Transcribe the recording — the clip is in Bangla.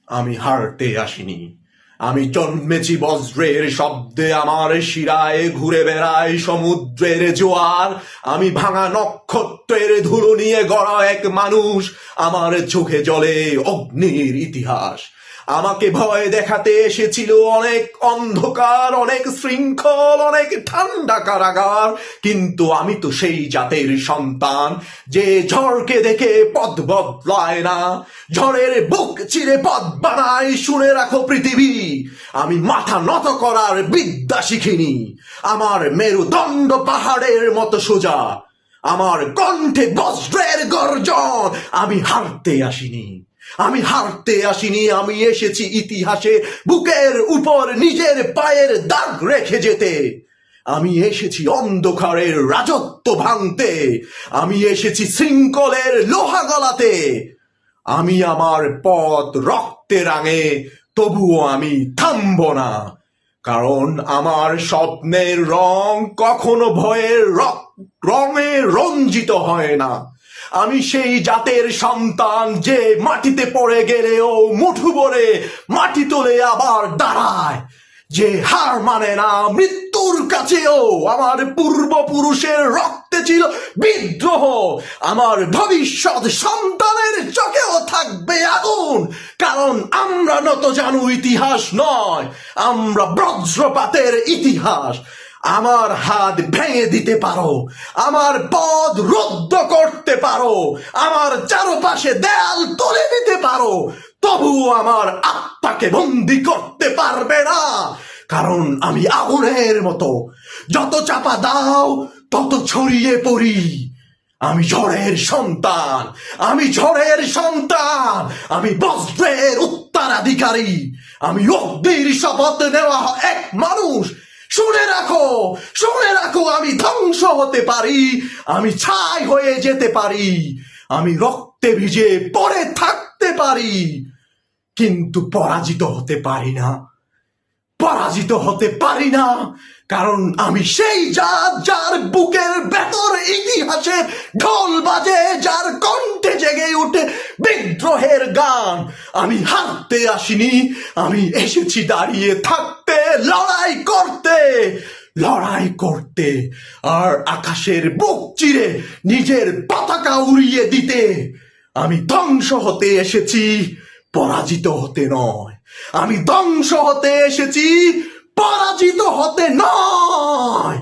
আমি হারতে আসিনি। আমি জন্মেছি বজ্রের শব্দে, আমার শিরায় ঘুরে বেড়ায় সমুদ্রের জোয়ার। আমি ভাঙা নক্ষত্রের ধুলো নিয়ে গড়া এক মানুষ, আমার চোখে জ্বলে অগ্নির ইতিহাস। আমাকে ভয় দেখাতে এসেছিল অনেক অন্ধকার, অনেক শৃঙ্খল, অনেক ঠান্ডা কারাগার, কিন্তু আমি তো সেই জাতের সন্তান যে ঝড়কে দেখে পথ বদলায় না, ঝড়ের বুক চিরে পথ বানায়। শুনে রাখো পৃথিবী, আমি মাথা নত করার বিদ্যা শিখিনি। আমার মেরুদণ্ড পাহাড়ের মতো সোজা, আমার কণ্ঠে বজ্রের গর্জন। আমি হারতে আসিনি, আমি হারতে আসিনি। আমি এসেছি ইতিহাসে বুকের উপর নিজের পায়ের দাগ রেখে যেতে। আমি এসেছি অন্ধকারের রাজত্ব ভাঙতে, আমি এসেছি শৃঙ্খলের লোহা গলাতে। আমি আমার পথ রক্তে রাঙে, তবুও আমি থামব না, কারণ আমার স্বপ্নের রং কখনো ভয়ের রঙে রঞ্জিত হয় না। আমি সেই জাতের সন্তান যে মাটিতে পড়ে গেলেও মুঠু ভরে মাটি তোলে আবার দাঁড়ায়, যে হার মানে না মৃত্যুর কাছেও। আমার পূর্বপুরুষের রক্তে ছিল বিদ্রোহ, আমার ভবিষ্যৎ সন্তানের চোখেও থাকবে আগুন, কারণ আমরা নত জানু ইতিহাস নয়, আমরা বজ্রপাতের ইতিহাস। আমার হাত ভেঙে দিতে পারো, আমার পথ রুদ্ধ করতে পারো, আমার চারপাশে দেয়াল তুলে দিতে পারো, তবুও আমার আত্মাকে বন্দি করতে পারবে না, কারণ আমি আগুনের মতো, যত চাপা দাও তত ছড়িয়ে পড়ি। আমি ঝড়ের সন্তান, আমি ঝড়ের সন্তান, আমি বজ্রের উত্তরাধিকারী, আমি অগ্নির শপথ নেওয়া এক মানুষ। শুনে রাখো, শুনে রাখো, আমি ধ্বংস হতে পারি, আমি ছাই হয়ে যেতে পারি, আমি রক্তে ভিজে পড়ে থাকতে পারি, কিন্তু পরাজিত হতে পারি না, পরাজিত হতে পারি না, কারণ আমি সেই জাত যার বুকের ভেতর ইতিহাসের ঢোল বাজে, যার কণ্ঠে জেগে উঠে বিদ্রোহের গান। আমি হারতে আসিনি, আমি এসেছি দাঁড়িয়ে থাকতে, লড়াই করতে, লড়াই করতে, আর আকাশের বুক চিরে নিজের পতাকা উড়িয়ে দিতে। আমি ধ্বংস হতে এসেছি, পরাজিত হতে নয়। আমি ধ্বংস হতে এসেছি, পরাজিত হতে নয়।